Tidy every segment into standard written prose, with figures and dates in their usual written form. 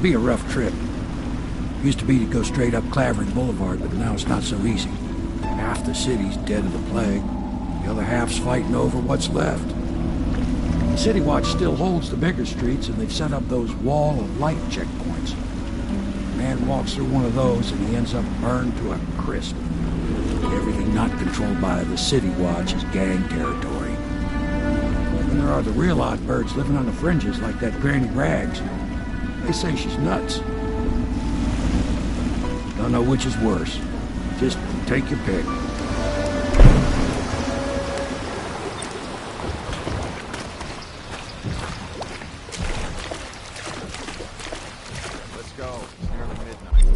be a rough trip. Used to be to go straight up Clavering Boulevard, but now it's not so easy. Half the city's dead of the plague. The other half's fighting over what's left. The City Watch still holds the bigger streets, and they've set up those wall of light checkpoints. A man walks through one of those, and he ends up burned to a crisp. Everything not controlled by the City Watch is gang territory. And there are the real odd birds living on the fringes, like that Granny Rags. They say she's nuts. Don't know which is worse. Just take your pick. Let's go. It's nearly midnight.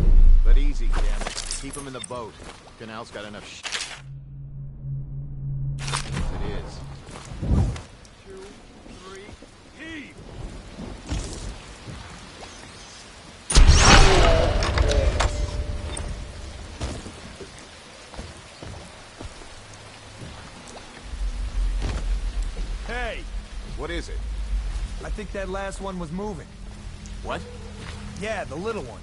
But easy, damn it. Keep them in the boat. Canal's got enough It is. 2, 3, heave! Hey! What is it? I think that last one was moving. What? Yeah, the little one.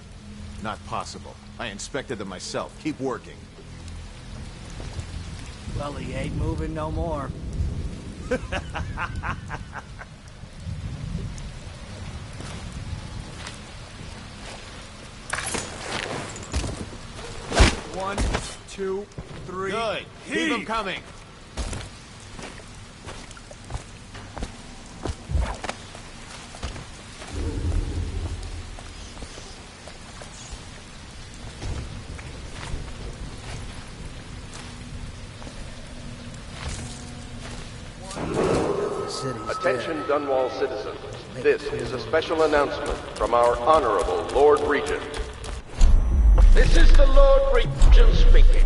Not possible. I inspected them myself. Keep working. Well, he ain't moving no more. One, 2, 3. Good. Keep them coming. Attention Dunwall citizens. This is a special announcement from our Honorable Lord Regent. This is the Lord Regent speaking.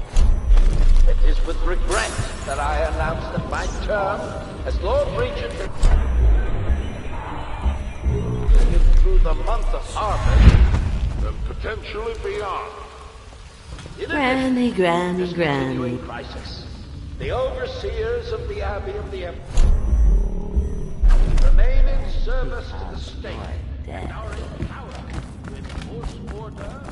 It is with regret that I announce that my term as Lord Regent through the month of harvest and potentially beyond. Granny, Granny, Granny. Crisis. The overseers of the Abbey of the Emperor remain in service to the state and are empowered to enforce order.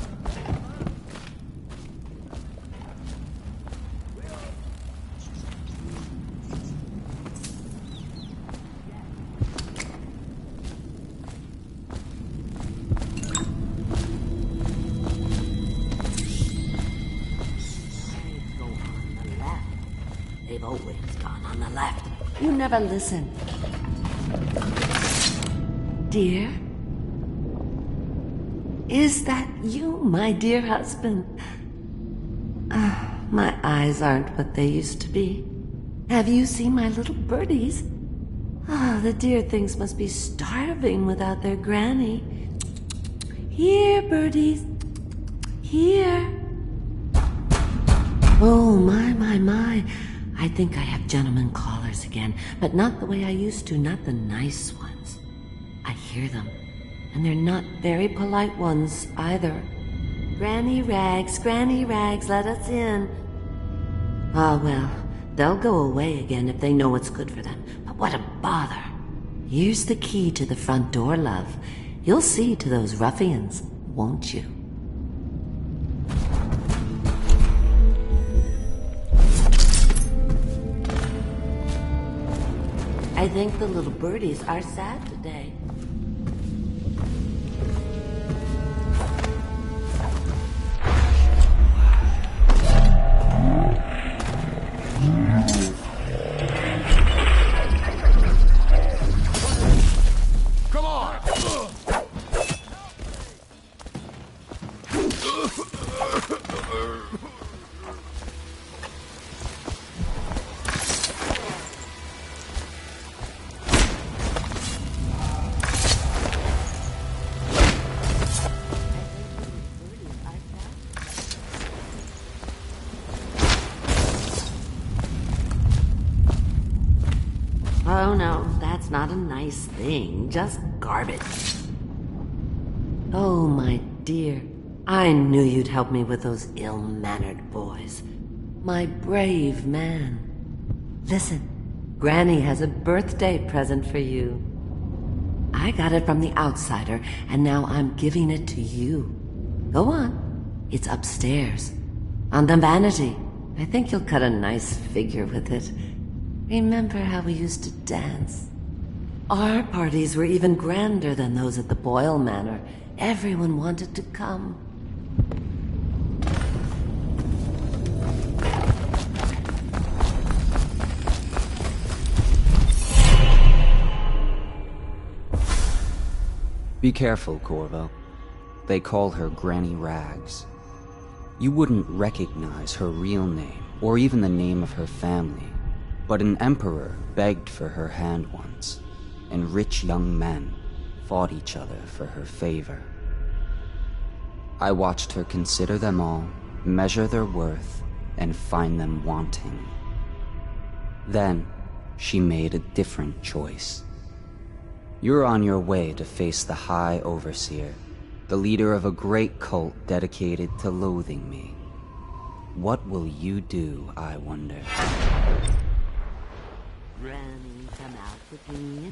They've always gone on the left. You never listen. Dear? Is that you, my dear husband? My eyes aren't what they used to be. Have you seen my little birdies? The dear things must be starving without their granny. Here, birdies. Here. Oh, my. I think I have gentlemen callers again, but not the way I used to, not the nice ones. I hear them, and they're not very polite ones either. Granny Rags, let us in. Ah, well, they'll go away again if they know what's good for them, but what a bother. Here's the key to the front door, love. You'll see to those ruffians, won't you? I think the little birdies are sad today. Come on! Oh no, that's not a nice thing, just garbage. Oh, my dear, I knew you'd help me with those ill-mannered boys. My brave man. Listen, Granny has a birthday present for you. I got it from the outsider, and now I'm giving it to you. Go on. It's upstairs. On the vanity. I think you'll cut a nice figure with it. Remember how we used to dance? Our parties were even grander than those at the Boyle Manor. Everyone wanted to come. Be careful, Corvo. They call her Granny Rags. You wouldn't recognize her real name, or even the name of her family, but an emperor begged for her hand once, and rich young men fought each other for her favor. I watched her consider them all, measure their worth, and find them wanting. Then, she made a different choice. You're on your way to face the High Overseer, the leader of a great cult dedicated to loathing me. What will you do, I wonder? Granny, come out with me.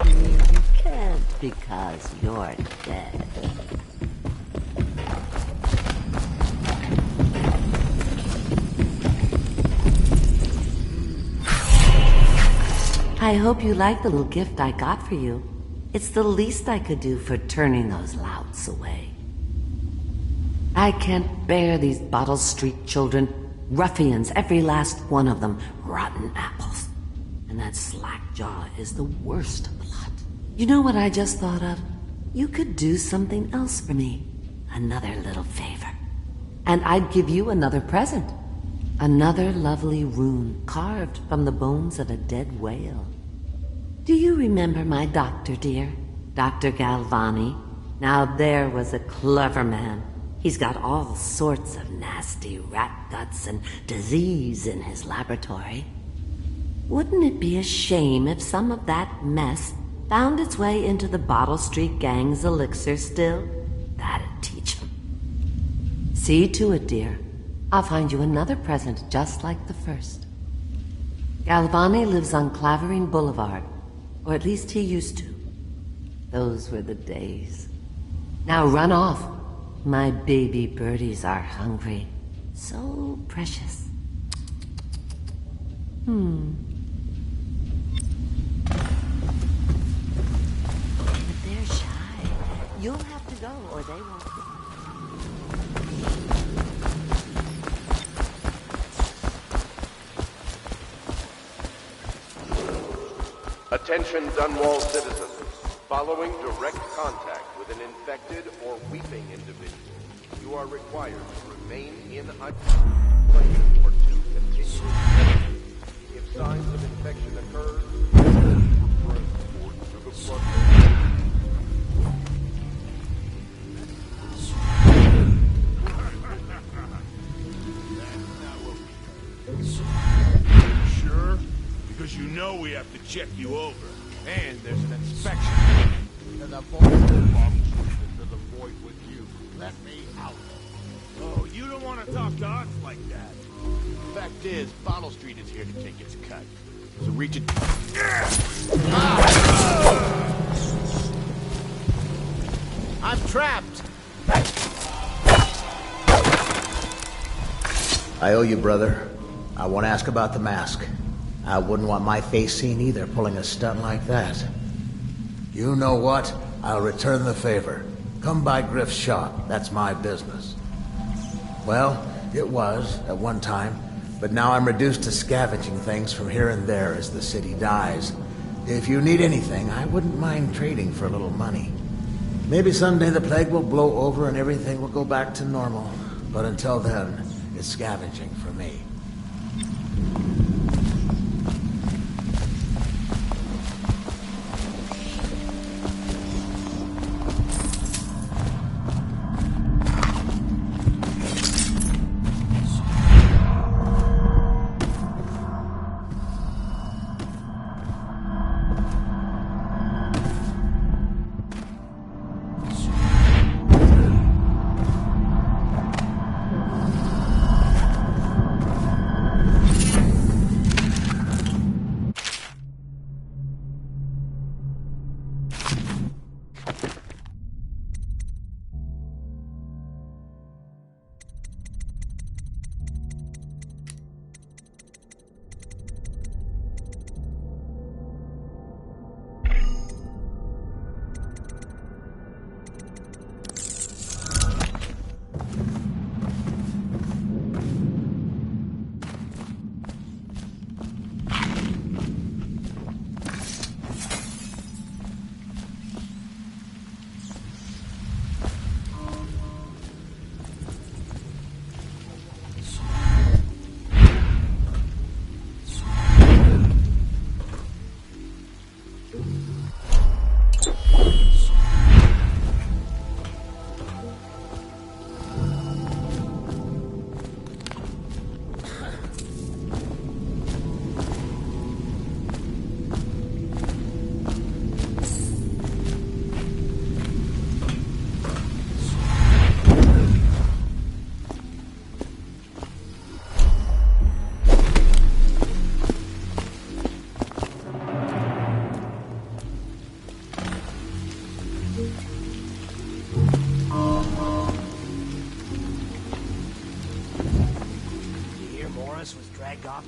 You can't because you're dead. I hope you like the little gift I got for you. It's the least I could do for turning those louts away. I can't bear these Bottle Street children. Ruffians, every last one of them. Rotten apples. And that slack-jaw is the worst lot. You know what I just thought of? You could do something else for me. Another little favor. And I'd give you another present. Another lovely rune carved from the bones of a dead whale. Do you remember my doctor, dear? Dr. Galvani? Now there was a clever man. He's got all sorts of nasty rat guts and disease in his laboratory. Wouldn't it be a shame if some of that mess found its way into the Bottle Street Gang's elixir still? That'd teach him. See to it, dear. I'll find you another present just like the first. Galvani lives on Clavering Boulevard, or at least he used to. Those were the days. Now run off. My baby birdies are hungry. So precious. But they're shy. You'll have to go, or they won't. Attention Dunwall citizens. Following direct contact with an infected or weeping individual, you are required to remain in isolation for 2 continuous days. If signs of infection occur, to the front. Sure? Because you know we have to check you over. And there's an inspection. To the void to the void with you. Let me out. Oh, you don't want to talk to us like that. Fact is, Bottle Street is here to take its cut. So reach it. I'm trapped. I owe you, brother. I won't ask about the mask. I wouldn't want my face seen either, pulling a stunt like that. You know what? I'll return the favor. Come by Griff's shop. That's my business. Well, it was, at one time, but now I'm reduced to scavenging things from here and there as the city dies. If you need anything, I wouldn't mind trading for a little money. Maybe someday the plague will blow over and everything will go back to normal. But until then, it's scavenging for me.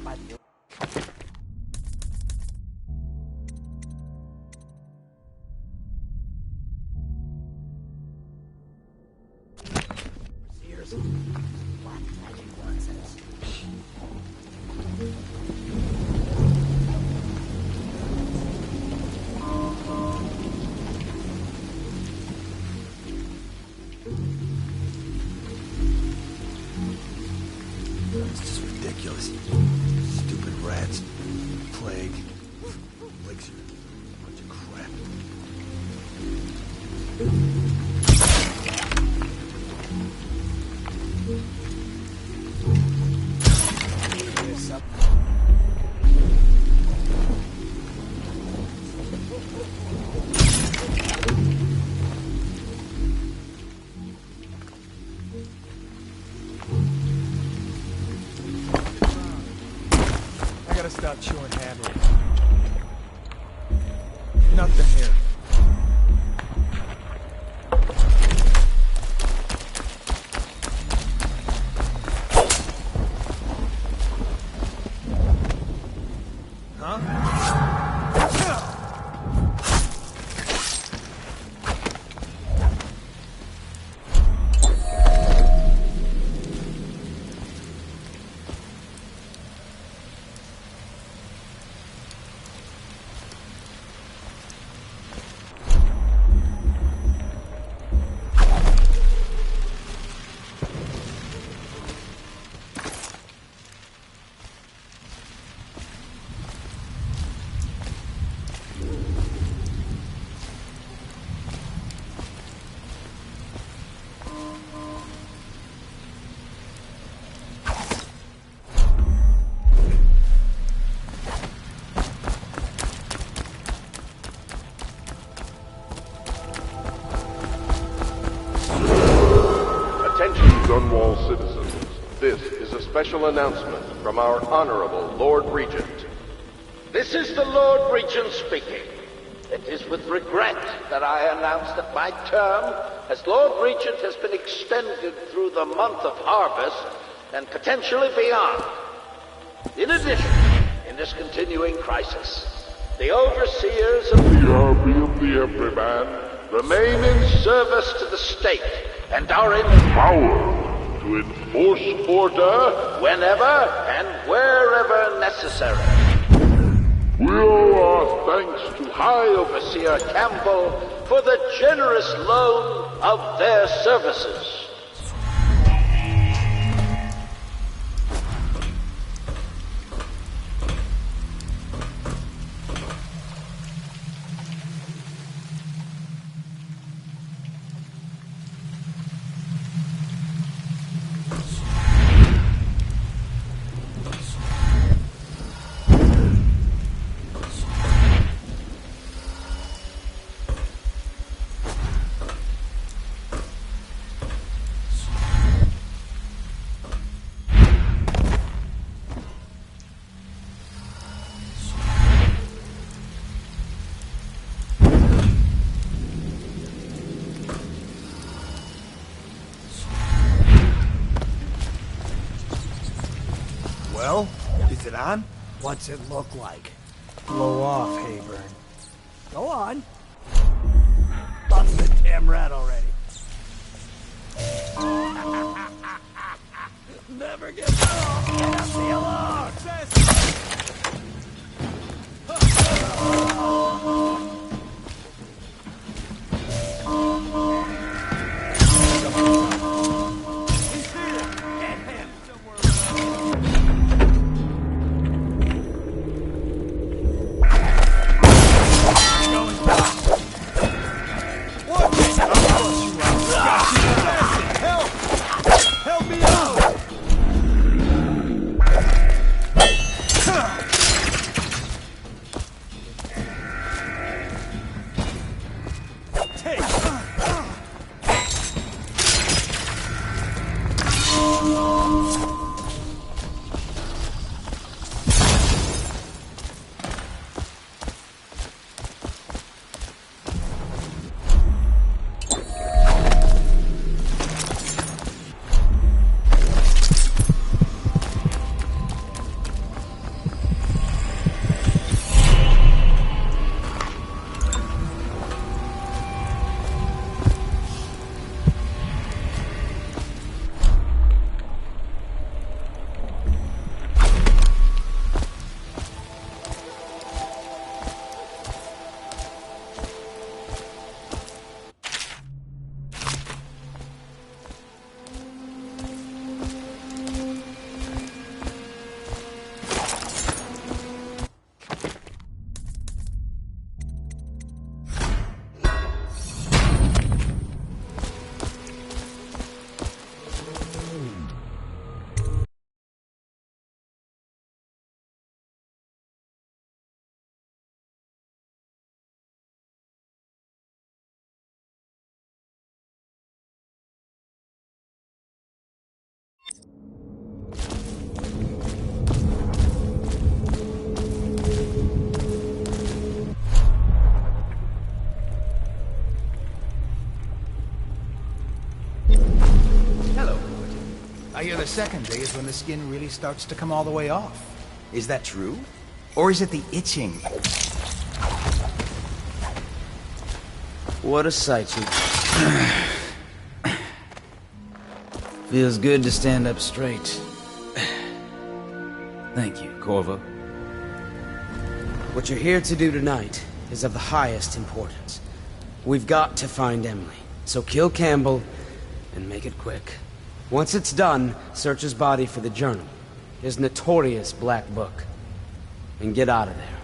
by the... Sears. Black magic nonsense. It's just ridiculous. Stupid rats. Plague. Elixir. Bunch of crap. This up. I gotta stop chewing handles. Nothing here. Attention, Dunwall citizens. This is a special announcement from our Honorable Lord Regent. This is the Lord Regent speaking. It is with regret that I announce that my term as Lord Regent has been extended through the month of harvest and potentially beyond. In addition, in this continuing crisis, the overseers of the army of the everyman remain in service to the state and are empowered to enforce order whenever and wherever necessary. We owe our thanks to High Overseer Campbell for the generous loan of their services. Well, is it on? What's it look like? Blow off, Hayburn. Go on. Lost the damn rat already. Never get off. Get me alone. He's here! Get him! Help me out! the second day is when the skin really starts to come all the way off. Is that true? Or is it the itching? What a sight you... Feels good to stand up straight. Thank you, Corvo. What you're here to do tonight is of the highest importance. We've got to find Emily, so kill Campbell and make it quick. Once it's done, search his body for the journal, his notorious black book, and get out of there.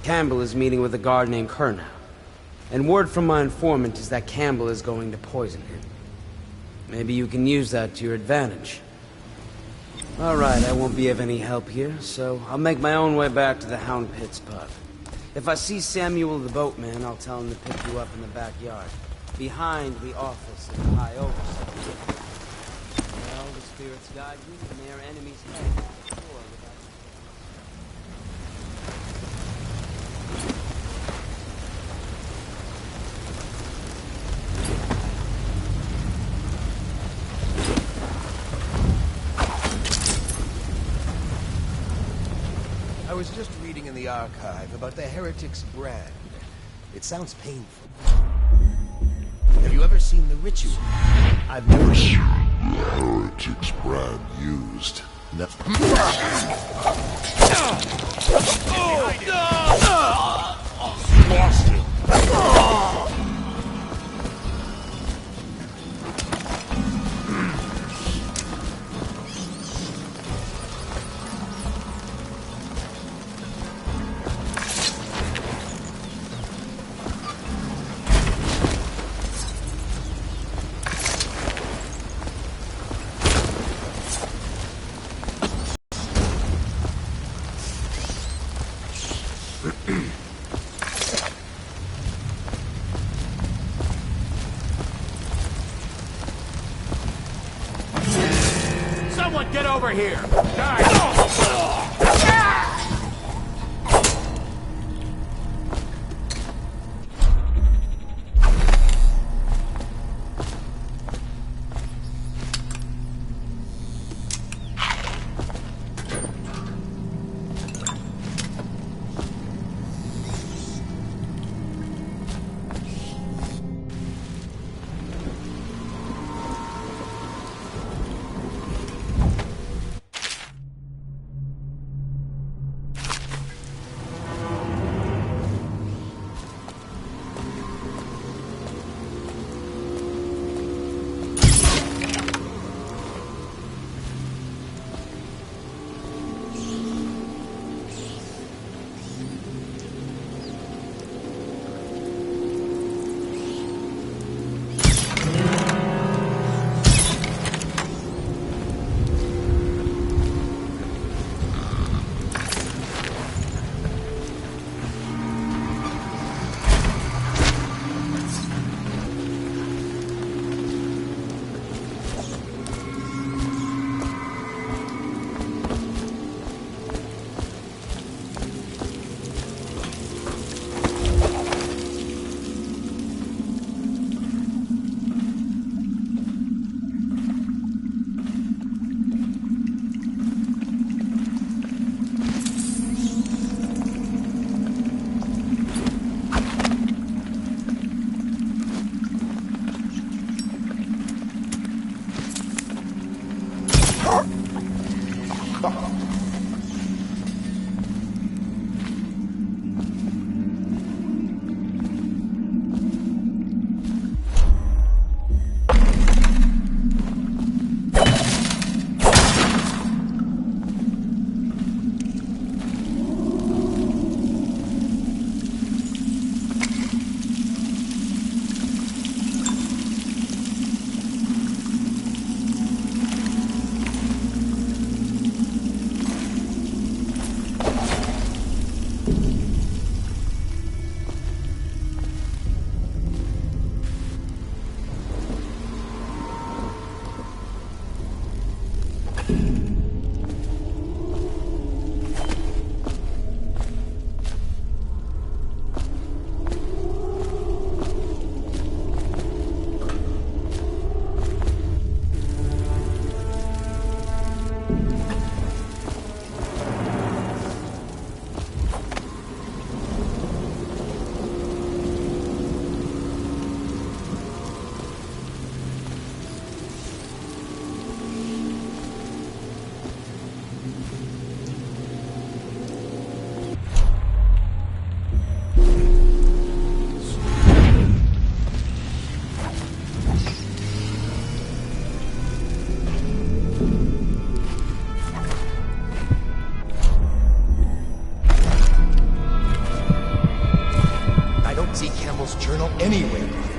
Campbell is meeting with a guard named Kernow, and word from my informant is that Campbell is going to poison him. Maybe you can use that to your advantage. Alright, I won't be of any help here, so I'll make my own way back to the Hound Pits pub. If I see Samuel the boatman, I'll tell him to pick you up in the backyard, behind the office of the High Overseer. Well, the spirits guide you to their enemy's head. I was just reading in the archive about the Heretic's brand. It sounds painful. Have you ever seen the ritual? I've never seen the Heretic's brand used. Lost him. Someone get over here! Campbell's journal anywhere, brother.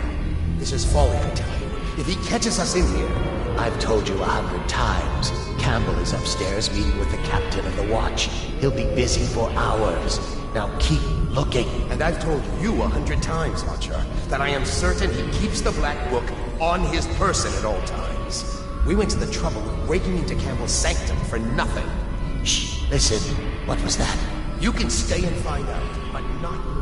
This is folly, I tell you. If he catches us in here... I've told you 100 times. Campbell is upstairs meeting with the captain of the watch. He'll be busy for hours. Now keep looking. And I've told you 100 times, Archer, that I am certain he keeps the Black Book on his person at all times. We went to the trouble of breaking into Campbell's sanctum for nothing. Shh, listen. What was that? You can stay and find out, but not...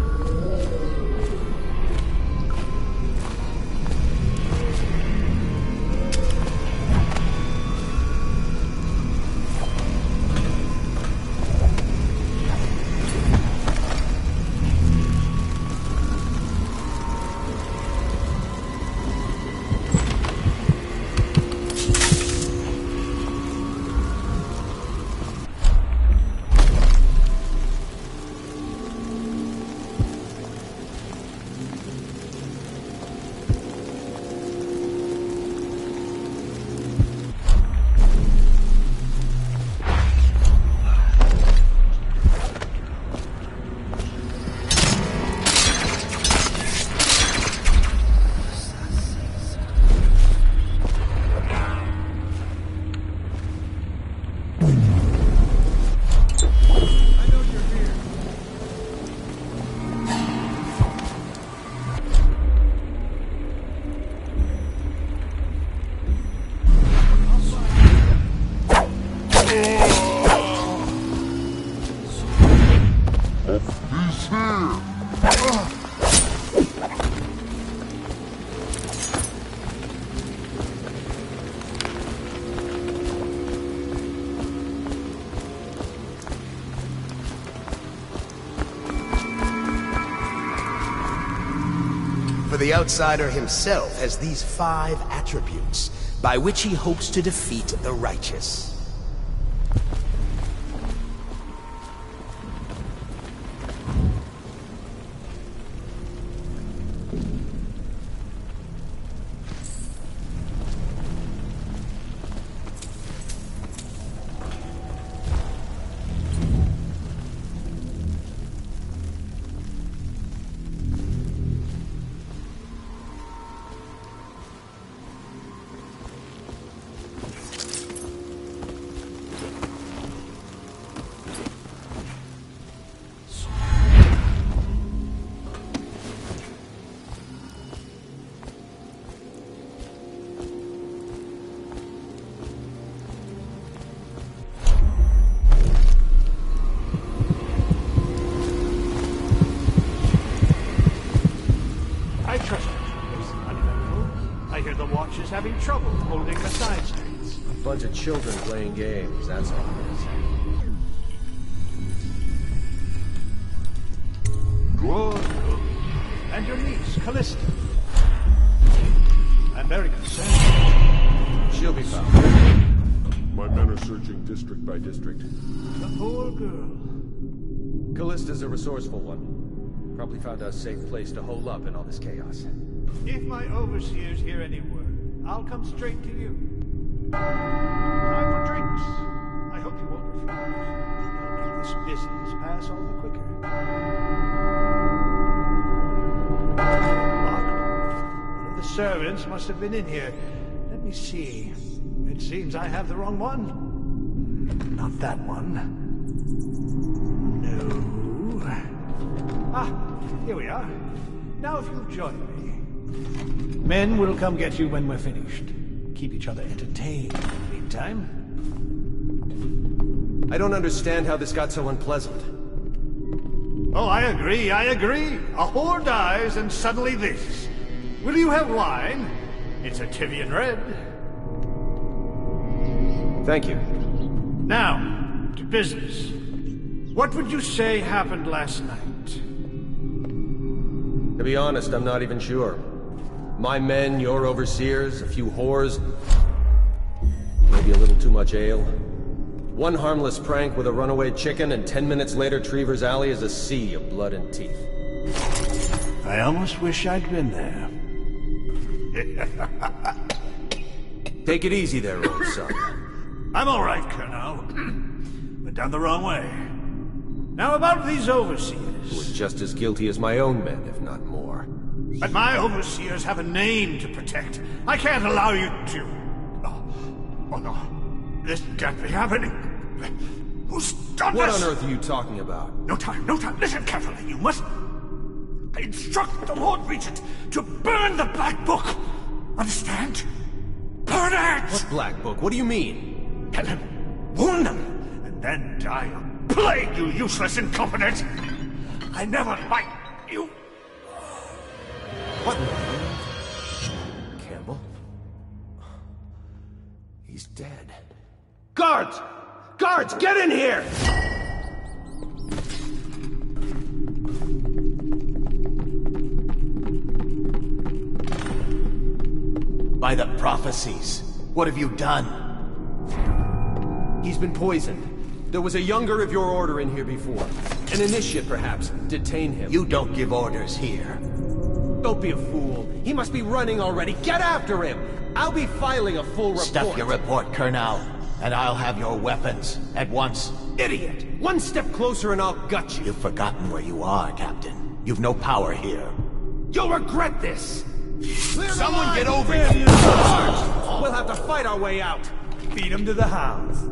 For the outsider himself has these 5 attributes, by which he hopes to defeat the righteous. Having trouble holding the side streets. A bunch of children playing games, that's all it is. Good. And your niece, Callista. I'm very concerned. She'll be found. My men are searching district by district. The poor girl. Callista's a resourceful one. Probably found a safe place to hole up in all this chaos. If my overseers hear any word, I'll come straight to you. Time for drinks. I hope you won't refuse. It'll make this business pass all the quicker. Locked. One of the servants must have been in here. Let me see. It seems I have the wrong one. Not that one. No. Ah, here we are. Now if you'll join me. Men will come get you when we're finished. Keep each other entertained in the meantime. I don't understand how this got so unpleasant. Oh, I agree. A whore dies and suddenly this. Will you have wine? It's a Tivian red. Thank you. Now, to business. What would you say happened last night? To be honest, I'm not even sure. My men, your overseers, a few whores, maybe a little too much ale. One harmless prank with a runaway chicken, and 10 minutes later, Trevor's Alley is a sea of blood and teeth. I almost wish I'd been there. Take it easy there, old son. I'm all right, Colonel. But down the wrong way. Now about these overseers. Who are just as guilty as my own men, if not more. But my overseers have a name to protect. I can't allow you to... Oh no. This can't be happening. Who's done What this? on earth are you talking about? No time, no time. Listen carefully. You must instruct the Lord Regent to burn the Black Book. Understand? Burn it! What Black Book? What do you mean? Tell him. Warn them. And then I'll plague you, useless incompetent. I never liked you. What? Campbell? He's dead. Guards! Guards, get in here! By the prophecies, what have you done? He's been poisoned. There was a younger of your order in here before. An initiate, perhaps. Detain him. You don't give orders here. Don't be a fool. He must be running already. Get after him! I'll be filing a full report. Stuff your report, Colonel, and I'll have your weapons at once. Idiot! One step closer and I'll gut you. You've forgotten where you are, Captain. You've no power here. You'll regret this! Someone get over here! here! We'll have to fight our way out. Beat him to the house.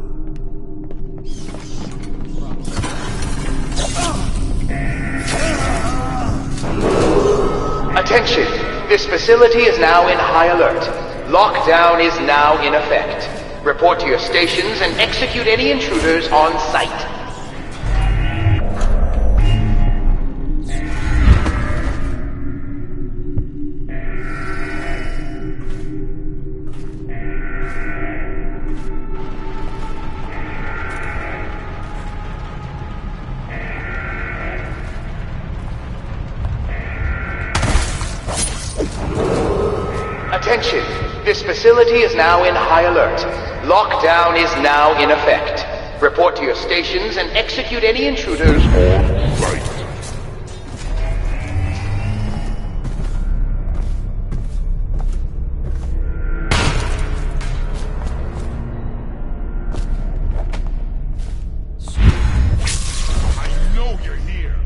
Attention! This facility is now in high alert. Lockdown is now in effect. Report to your stations and execute any intruders on site. Attention! This facility is now in high alert. Lockdown is now in effect. Report to your stations and execute any intruders on site. I know you're here.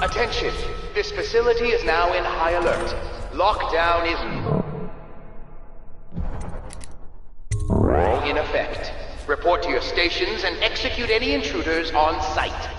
Attention! This facility is now in high alert. Lockdown is in effect. Report to your stations and execute any intruders on site.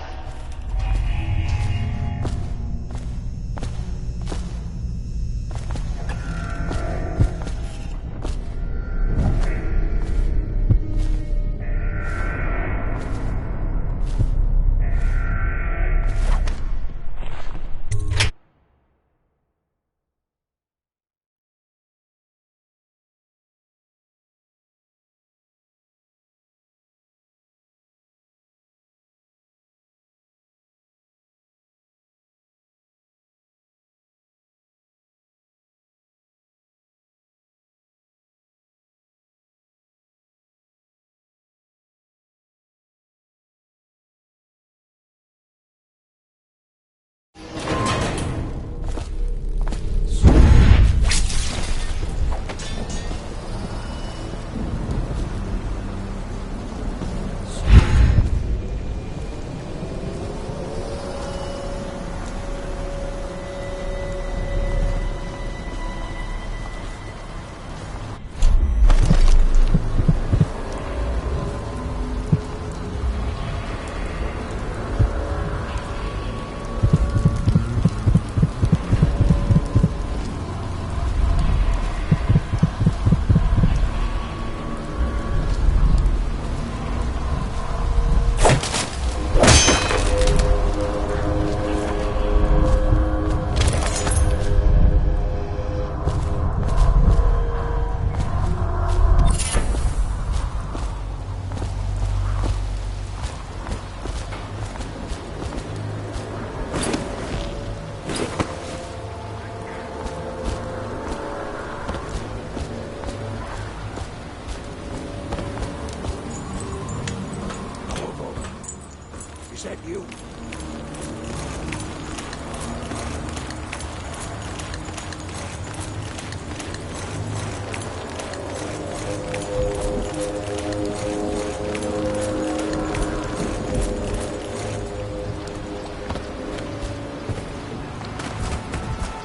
Is that you?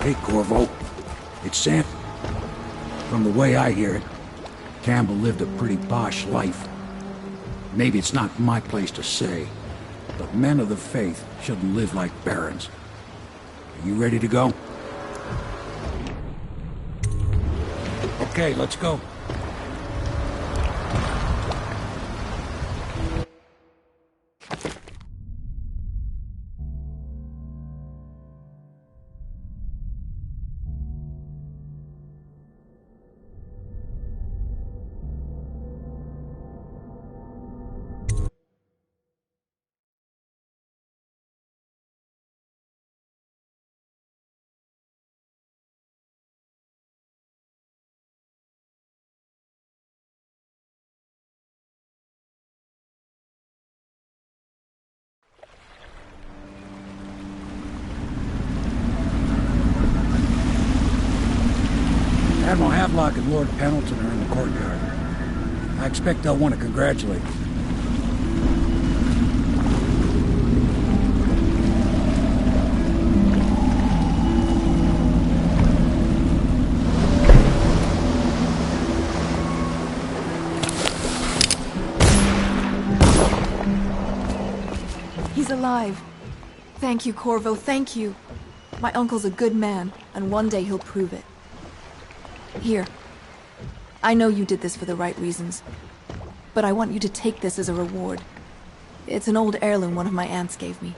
Hey, Corvo. It's Sam. From the way I hear it, Campbell lived a pretty posh life. Maybe it's not my place to say, but men of the faith shouldn't live like barons. Are you ready to go? Okay, let's go. Admiral Havelock and Lord Pendleton are in the courtyard. I expect they'll want to congratulate you. He's alive. Thank you, Corvo, thank you. My uncle's a good man, and one day he'll prove it. Here. I know you did this for the right reasons, but I want you to take this as a reward. It's an old heirloom one of my aunts gave me.